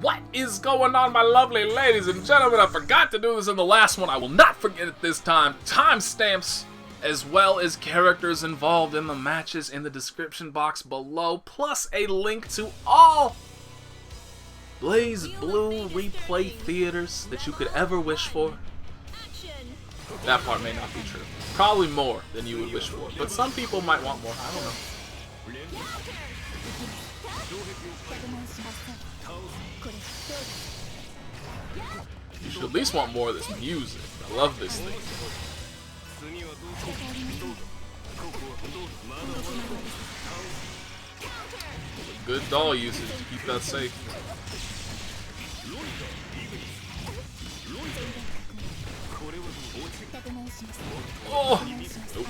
What is going on, my lovely ladies and gentlemen? I forgot to do this in the last one. I will not forget it this time. Timestamps, as well as characters involved in the matches in the description box below, plus a link to all Blaze Blue replay theaters that you could ever wish for. That part may not be true. Probably more than you would wish for, but some people might want more. I don't know. You should at least want more of this music. I love this thing. Good doll usage to keep that safe. Oh! Nope.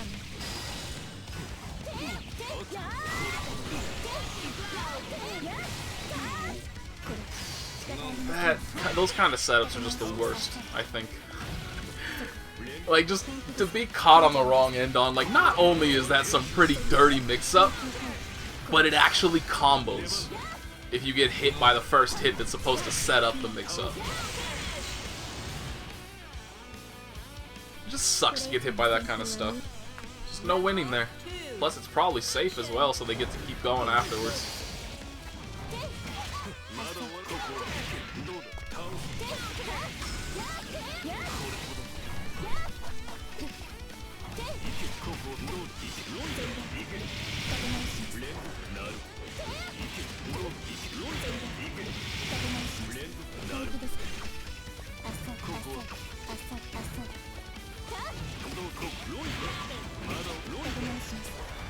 Those kind of setups are just the worst, I think. Like, just to be caught on the wrong end on, like, not only is that some pretty dirty mix-up, but it actually combos if you get hit by the first hit that's supposed to set up the mix-up. It just sucks to get hit by that kind of stuff. Just no winning there. Plus, it's probably safe as well, so they get to keep going afterwards.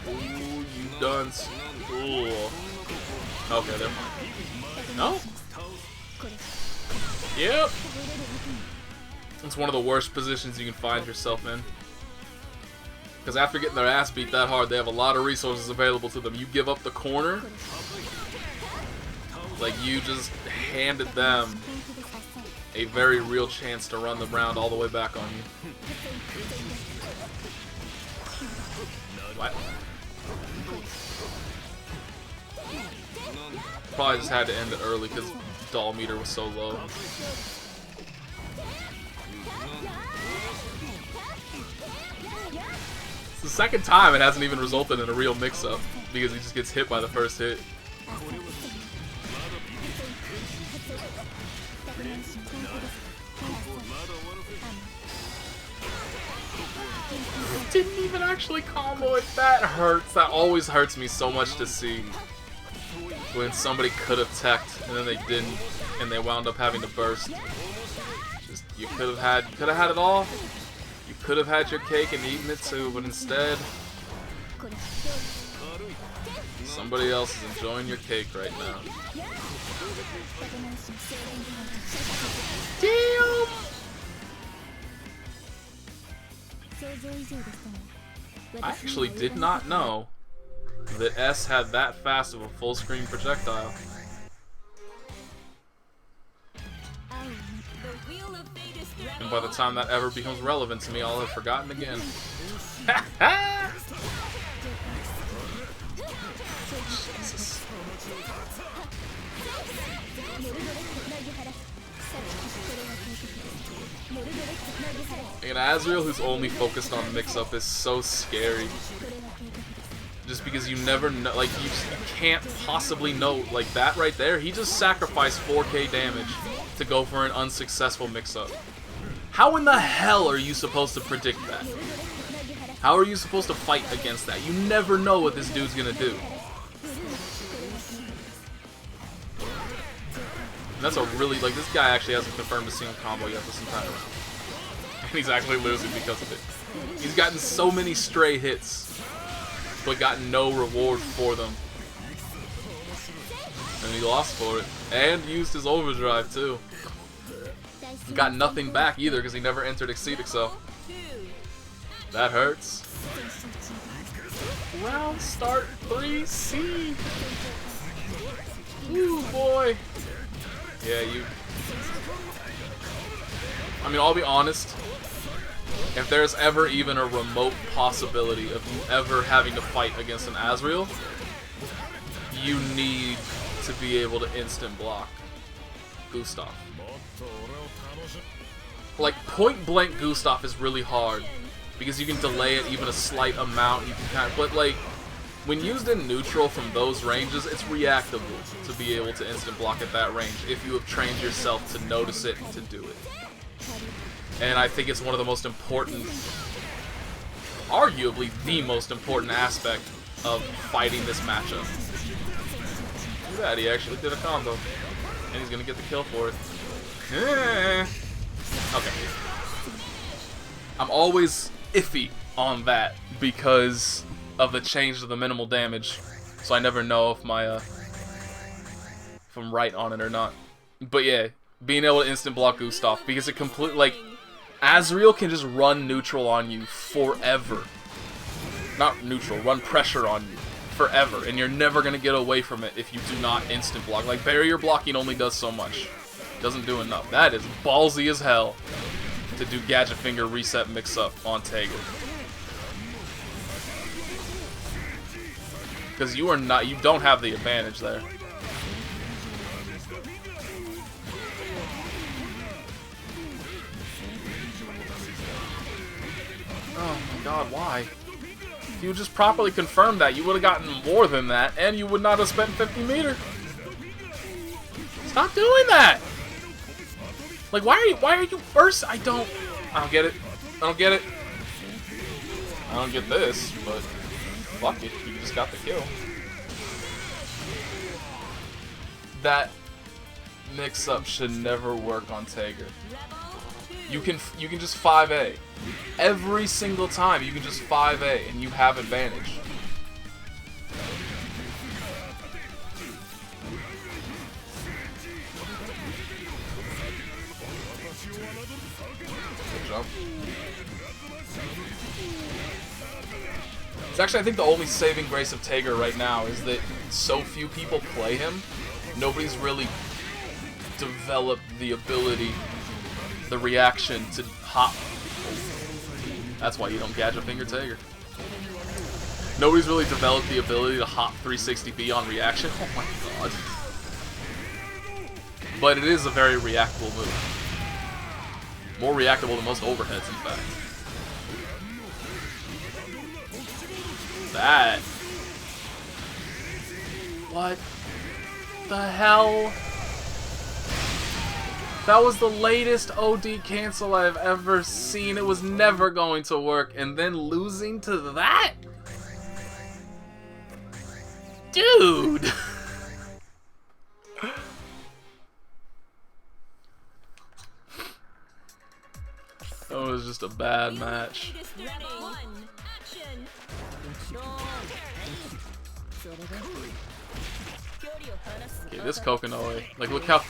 Ooh, you dunce. Ooh. Okay, they're fine. No? Yep. It's one of the worst positions you can find yourself in. Because after getting their ass beat that hard, they have a lot of resources available to them. You give up the corner, like you just handed them a very real chance to run the round all the way back on you. What? Probably just had to end it early because doll meter was so low. It's the second time it hasn't even resulted in a real mix-up because he just gets hit by the first hit. Didn't even actually combo it. That hurts. That always hurts me so much to see when somebody could have teched and then they didn't, and they wound up having to burst. Just you could have had it all. You could have had your cake and eaten it too, but instead, somebody else is enjoying your cake right now. Damn! I actually did not know that S had that fast of a full screen projectile. And by the time that ever becomes relevant to me, I'll have forgotten again. Jesus. And Azrael, who's only focused on mix-up, is so scary. Just because you never know, like, you can't possibly know, like, that right there, he just sacrificed 4k damage to go for an unsuccessful mix-up. How in the hell are you supposed to predict that? How are you supposed to fight against that? You never know what this dude's gonna do. And that's a really, like, this guy actually hasn't confirmed a single combo yet this entire round. And he's actually losing because of it. He's gotten so many stray hits, but gotten no reward for them. And he lost for it. And used his overdrive, too. Got nothing back either, because he never entered Exceed Excel. That hurts. Round start 3C. Ooh, boy. Yeah, you... I mean, I'll be honest. If there's ever even a remote possibility of you ever having to fight against an Azrael, you need to be able to instant block. Gustav. Like, point blank Gustav is really hard because you can delay it even a slight amount. You can kind of, but like when used in neutral from those ranges, it's reactable to be able to instant block at that range if you have trained yourself to notice it and to do it. And I think it's one of the most important, arguably the most important aspect of fighting this matchup. Look at that, he actually did a combo. And he's gonna get the kill for it. Okay. I'm always iffy on that because of the change to the minimal damage. So I never know if my if I'm right on it or not. But yeah, being able to instant block Gustav because it completely, like, Azrael can just run neutral on you forever. Not neutral, run pressure on you forever, and you're never gonna get away from it if you do not instant block. Like, barrier blocking only does so much. Doesn't do enough. That is ballsy as hell to do Gadget Finger reset mix up on Taiga. Because you don't have the advantage there. Oh my god, why? If you just properly confirmed that, you would have gotten more than that, and you would not have spent 50 meter. Stop doing that! Like, why are you first? I don't get it. I don't get it. I don't get this, but fuck it, you just got the kill. That mix-up should never work on Taiga. You can just 5A. Every single time you can just 5A and you have advantage. Good jump. It's actually, I think, the only saving grace of Taiga right now is that so few people play him. Nobody's really developed the ability, the reaction to hop. That's why you don't Gadget Finger Taiga. Nobody's really developed the ability to hop 360B on reaction. Oh my god. But it is a very reactable move. More reactable than most overheads, in fact. That. What the hell? That was the latest OD cancel I've ever seen. It was never going to work. And then losing to that? Dude! That was just a bad match. Okay, this Kokonoe. Like, look how...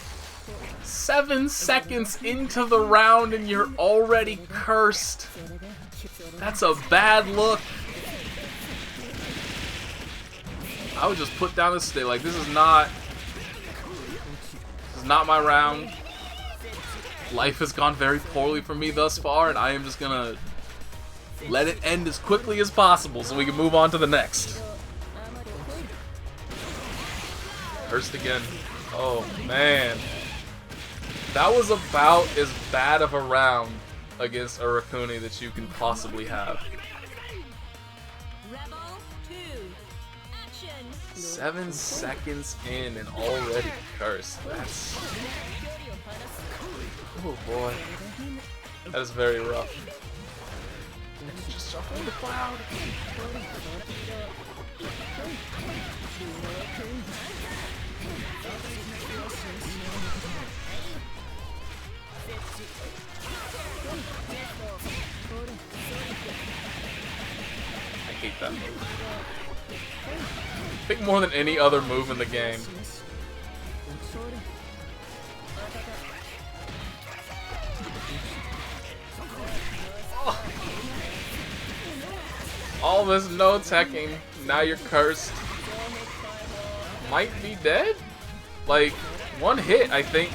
7 seconds into the round and you're already cursed. That's a bad look. I would just put down this stick. Like, this is not my round. Life has gone very poorly for me thus far, and I am just gonna let it end as quickly as possible so we can move on to the next. Cursed again. Oh man. That was about as bad of a round against Arakune that you can possibly have. 7 seconds in and already cursed. That's... oh boy. That is very rough. Just jump in the cloud. I hate that move. I think more than any other move in the game. Oh. All this no-teching, now you're cursed. Might be dead? Like, one hit, I think.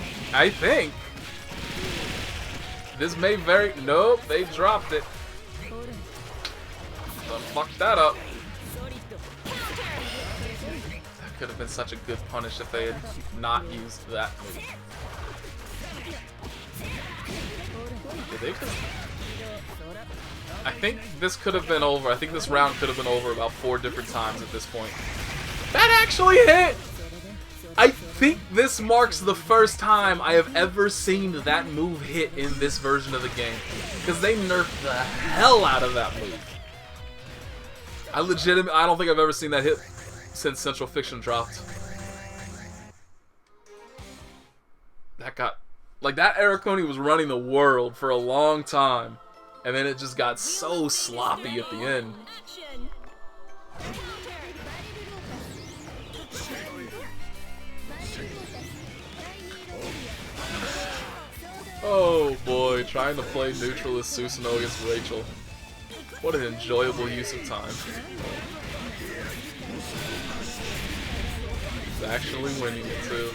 This may very... nope, they dropped it. Done fucked that up. That could have been such a good punish if they had not used that move. Did they just... I think this could have been over. I think this round could have been over about 4 different times at this point. That actually hit! I think this marks the first time I have ever seen that move hit in this version of the game. Because they nerfed the hell out of that move. I don't think I've ever seen that hit since Central Fiction dropped. That got... Like, that Arakune was running the world for a long time. And then it just got so sloppy at the end. Oh boy, trying to play neutral as Susanoo against Rachel. What an enjoyable use of time. He's actually winning it too.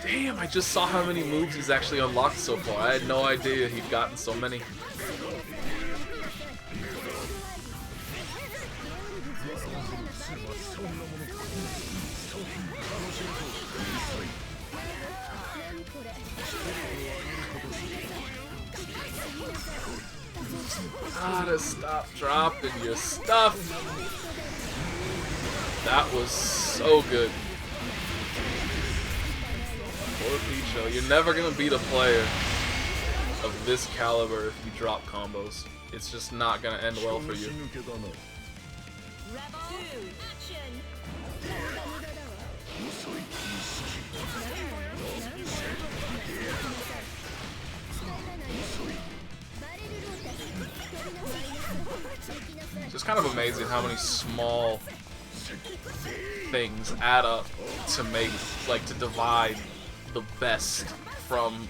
Damn, I just saw how many moves he's actually unlocked so far. I had no idea he'd gotten so many. Gotta stop dropping your stuff. That was so good. Poor Picho, you're never gonna beat a player of this caliber if you drop combos. It's just not gonna end well for you. It's just kind of amazing how many small things add up to make, like, to divide the best from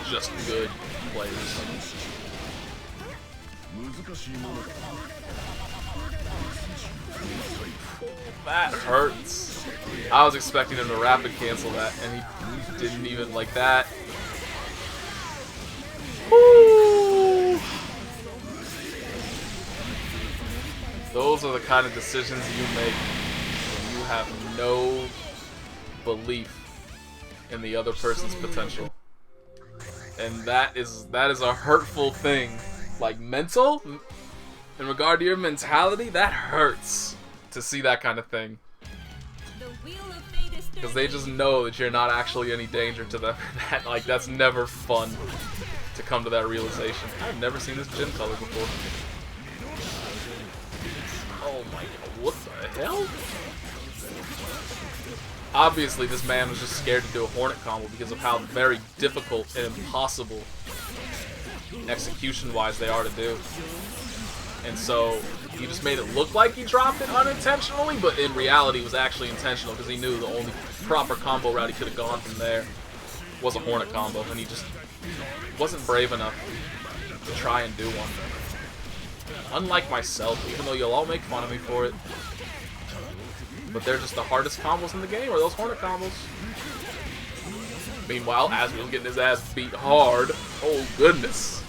just good players. That hurts. I was expecting him to rapid cancel that, and he didn't even like that. Woo! Those are the kind of decisions you make when you have no belief in the other person's potential. And that is a hurtful thing. Like, mental, in regard to your mentality, that hurts to see that kind of thing. Because they just know that you're not actually any danger to them. That's never fun to come to that realization. I've never seen this gym color before. Oh my god, what the hell? Obviously, this man was just scared to do a Hornet combo because of how very difficult and impossible execution-wise they are to do. And so, he just made it look like he dropped it unintentionally, but in reality it was actually intentional because he knew the only proper combo route he could have gone from there was a Hornet combo, and he just wasn't brave enough to try and do one. Unlike myself, even though you'll all make fun of me for it, but they're just the hardest combos in the game, are those Hornet combos. Meanwhile, Azrael's getting his ass beat hard. Oh goodness.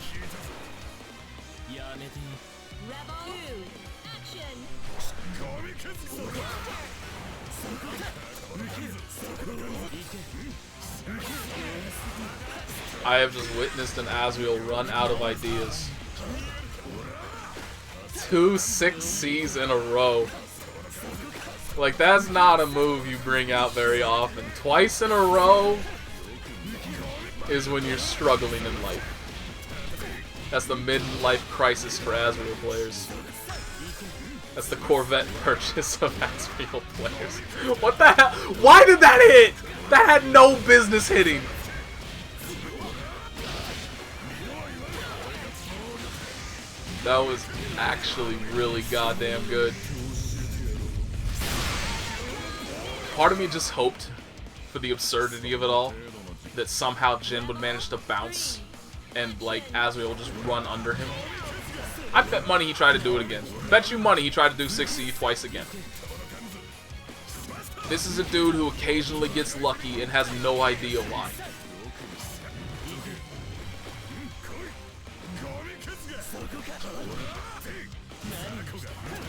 I have just witnessed an Azrael run out of ideas. 2 6Cs in a row. Like, that's not a move you bring out very often. Twice in a row is when you're struggling in life. That's the midlife crisis for Azrael players. That's the Corvette purchase of Azrael players. What the hell? Why did that hit? That had no business hitting. That was actually really goddamn good. Part of me just hoped, for the absurdity of it all, that somehow Jin would manage to bounce and, like, Azrael would just run under him. I bet money he tried to do it again. Bet you money he tried to do 6C twice again. This is a dude who occasionally gets lucky and has no idea why.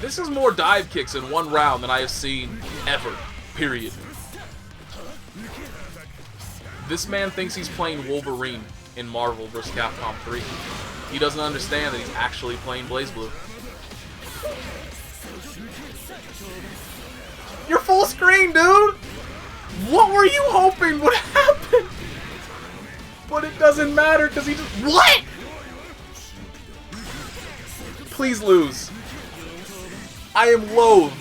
This is more dive kicks in one round than I have seen ever. Period. This man thinks he's playing Wolverine in Marvel vs. Capcom 3. He doesn't understand that he's actually playing BlazBlue. You're full screen, dude! What were you hoping would happen? But it doesn't matter because he just... What?! Please lose. I am loath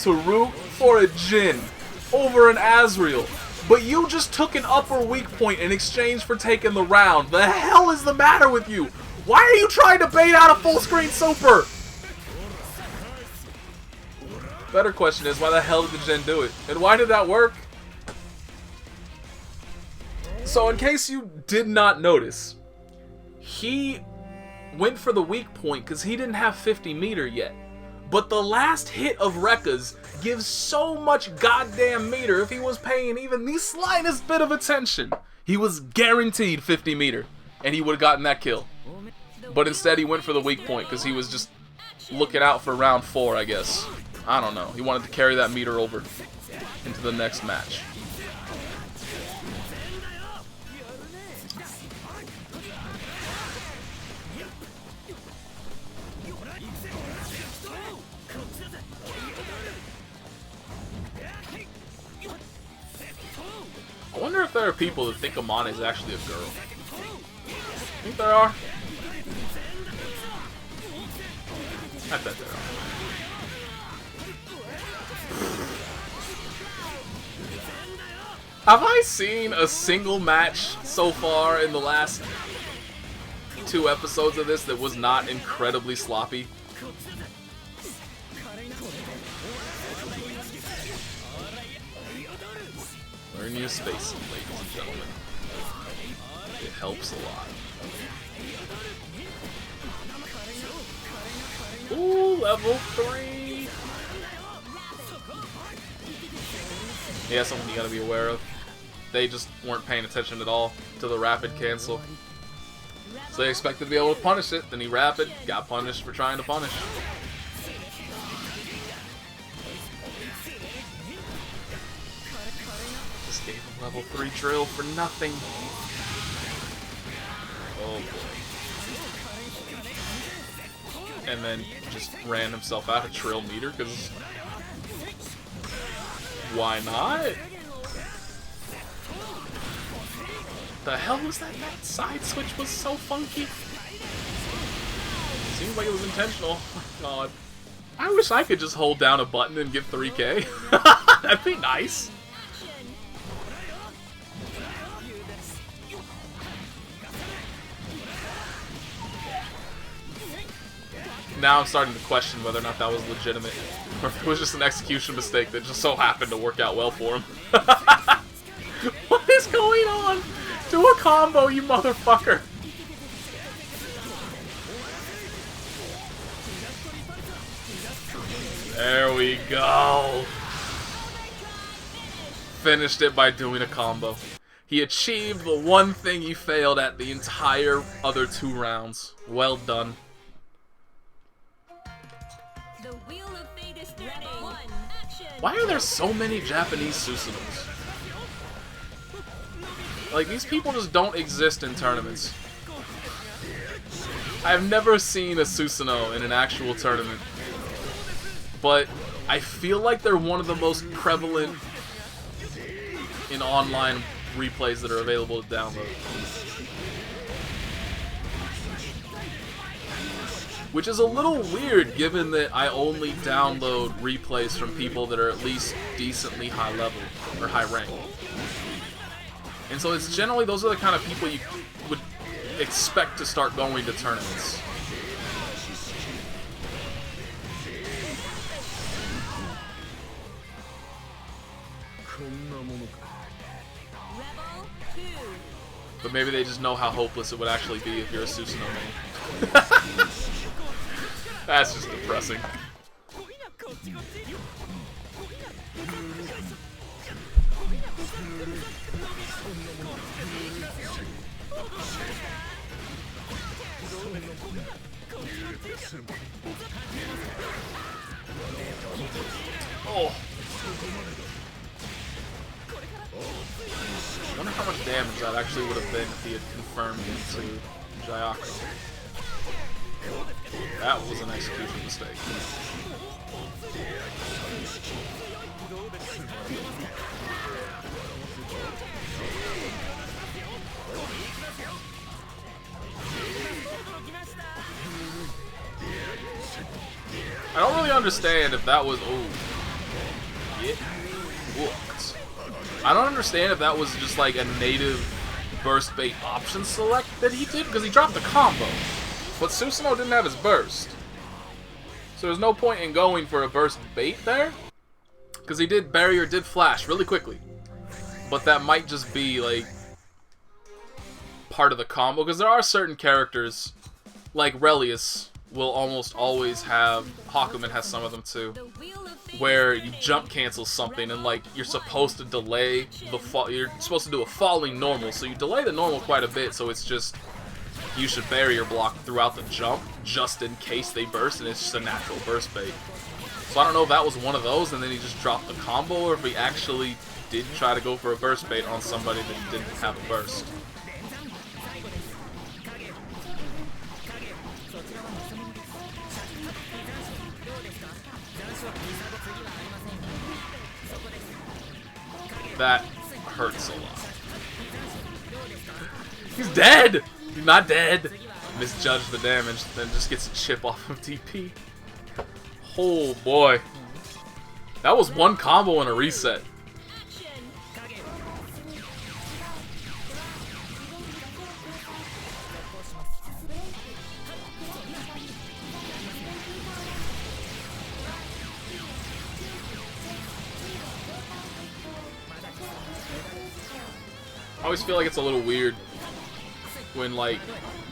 to root for a Jin over an Azrael, but you just took an upper weak point in exchange for taking the round. The hell is the matter with you? Why are you trying to bait out a full screen super? Better question is, why the hell did the Jin do it? And why did that work? So in case you did not notice, he went for the weak point because he didn't have 50 meter yet. But the last hit of Rekka's gives so much goddamn meter. If he was paying even the slightest bit of attention, he was guaranteed 50 meter. And he would have gotten that kill. But instead he went for the weak point because he was just looking out for round 4, I guess. I don't know. He wanted to carry that meter over into the next match. I wonder if there are people that think Amane is actually a girl. I think there are. I bet there are. Have I seen a single match so far in the last 2 episodes of this that was not incredibly sloppy? Learn your spacing, ladies and gentlemen. It helps a lot. Ooh, level 3. Yeah, something you gotta be aware of. They just weren't paying attention at all to the rapid cancel. So they expected to be able to punish it, then he rapid, got punished for trying to punish. Just gave him level 3 drill for nothing. Oh boy. And then just ran himself out of trill meter, because why not? The hell was that? That side switch was so funky. Seems like it was intentional. Oh my god. I wish I could just hold down a button and get 3K. That'd be nice. Now I'm starting to question whether or not that was legitimate, or if it was just an execution mistake that just so happened to work out well for him. What is going on? Do a combo, you motherfucker! There we go! Finished it by doing a combo. He achieved the one thing he failed at the entire other 2 rounds. Well done. Why are there so many Japanese Susanoos? Like, these people just don't exist in tournaments. I've never seen a Susanoo in an actual tournament. But I feel like they're one of the most prevalent in online replays that are available to download. Which is a little weird, given that I only download replays from people that are at least decently high level, or high rank. And so it's generally, those are the kind of people you would expect to start going to tournaments. But maybe they just know how hopeless it would actually be if you're a Susanoo main. That's just depressing. Oh. I wonder how much damage that actually would have been if he had confirmed into Jayako. That was an execution mistake. I don't really understand if that was... Oh. Get whooped. I don't understand if that was just like a native burst bait option select that he did, because he dropped the combo. But Susanoo didn't have his burst. So there's no point in going for a burst bait there. Because he did barrier, did flash really quickly. But that might just be like part of the combo. Because there are certain characters, like Relius, will almost always have, Hakumen has some of them too, where you jump cancel something and like you're supposed to delay the fall, you're supposed to do a falling normal, so you delay the normal quite a bit, so it's just you should barrier block throughout the jump just in case they burst, and it's just a natural burst bait. So I don't know if that was one of those and then he just dropped the combo, or if he actually did try to go for a burst bait on somebody that didn't have a burst. That hurts a lot. He's dead! He's not dead! Misjudged the damage, then just gets a chip off of DP. Oh boy. That was one combo and a reset. I always feel like it's a little weird when, like,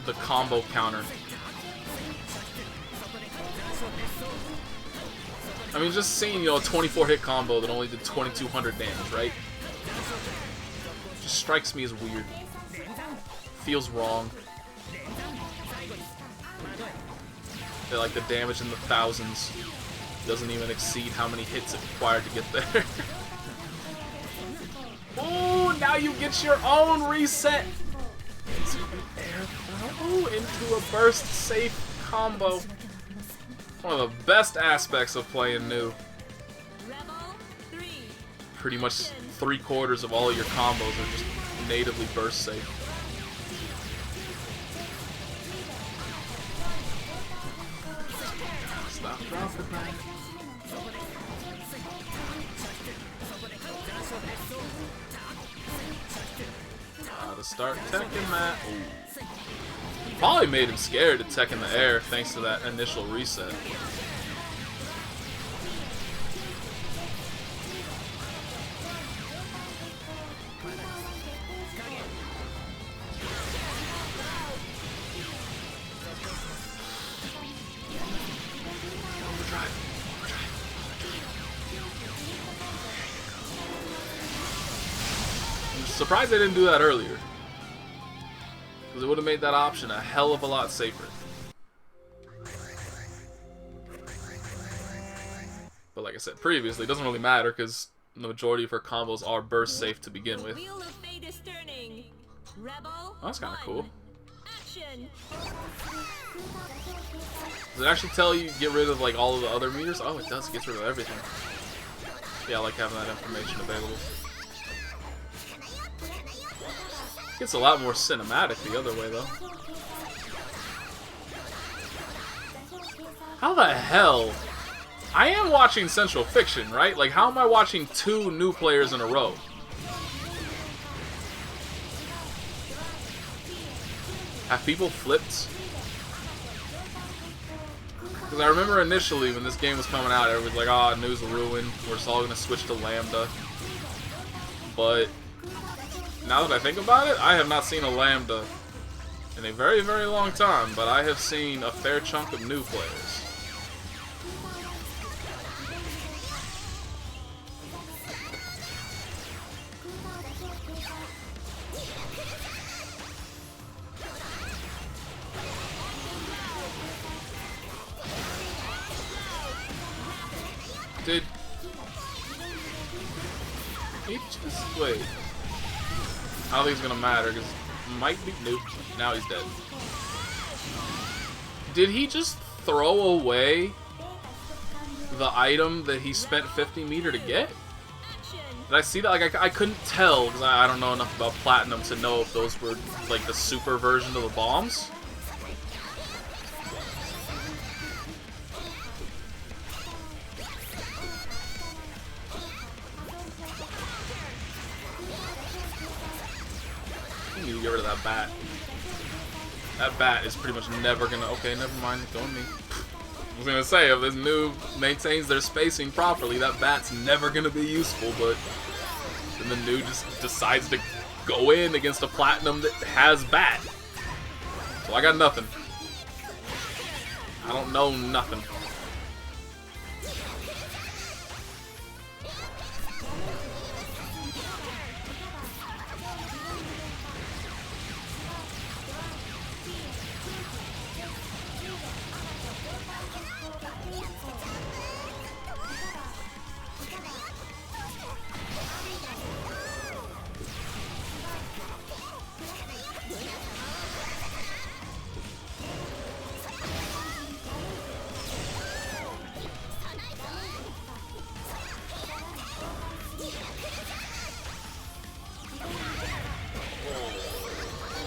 the combo counter. I mean, just seeing, you know, a 24-hit combo that only did 2,200 damage, right? Just strikes me as weird. Feels wrong. That, like, the damage in the thousands doesn't even exceed how many hits it required to get there. Ooh, now you get your own reset. Into an air throw, into a burst safe combo. One of the best aspects of playing new. Pretty much 3/4 of all of your combos are just natively burst safe. Stop dropping that. To start teching that. Ooh. Probably made him scared to tech in the air thanks to that initial reset. I'm surprised they didn't do that earlier. Because it would have made that option a hell of a lot safer. But like I said previously, it doesn't really matter because the majority of her combos are burst safe to begin with. Oh, that's kind of cool. Does it actually tell you get rid of like all of the other meters? Oh, it does. It gets rid of everything. Yeah, I like having that information available. It's a lot more cinematic the other way, though. How the hell? I am watching Central Fiction, right? Like, how am I watching 2 new players in a row? Have people flipped? Because I remember initially when this game was coming out, everyone was like, oh, news ruined. We're just all going to switch to Lambda. But now that I think about it, I have not seen a Lambda in a very, very long time, but I have seen a fair chunk of new players. just... Wait. I don't think it's gonna matter, because might be... Nope. Now he's dead. Did he just throw away the item that he spent 50 meter to get? Did I see that? Like, I couldn't tell, because I don't know enough about Platinum to know if those were, like, the super version of the bombs. I need to get rid of that bat. That bat is pretty much never gonna... Okay, never mind. Don't me. I was gonna say, if this noob maintains their spacing properly, that bat's never gonna be useful, but then the noob just decides to go in against a Platinum that has bat. So I got nothing. I don't know nothing.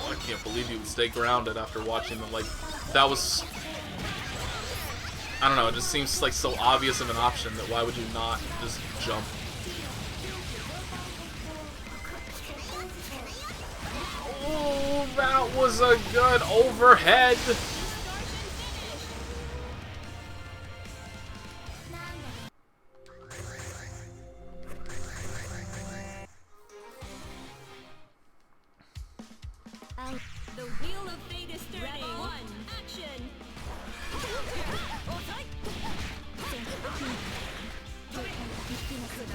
I can't believe you would stay grounded after watching them. Like, that was... I don't know, it just seems like so obvious of an option that why would you not just jump? Oh, that was a good overhead! The wheel of fate is turning. One, action.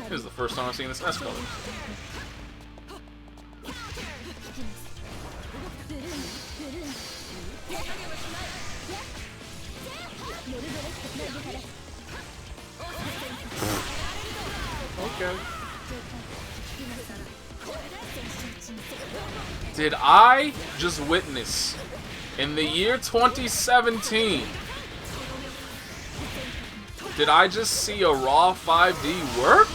This is the first time I've seen this S color. Okay. Did I just witness, in the year 2017, did I just see a raw 5D work?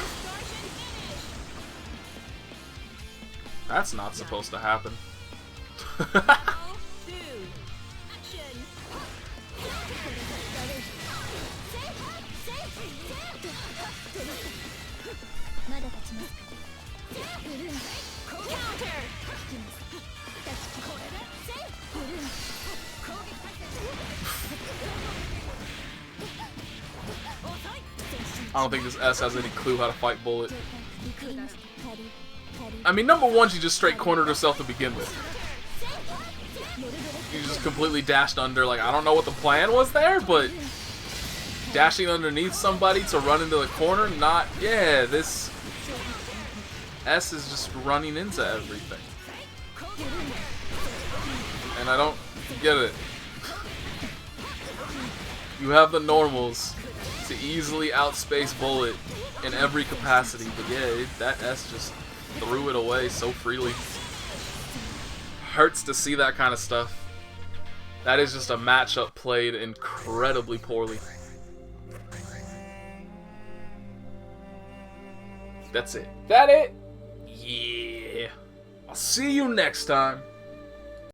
That's not supposed to happen. I don't think this S has any clue how to fight Bullet. I mean, number one, she just straight cornered herself to begin with. She just completely dashed under. Like, I don't know what the plan was there, but dashing underneath somebody to run into the corner, not... Yeah, this S is just running into everything. And I don't get it. You have the normals to easily outspace Bullet in every capacity, but yeah, that S just threw it away so freely. Hurts to see that kind of stuff. That is just a matchup played incredibly poorly. That's it. That it? Yeah. I'll see you next time.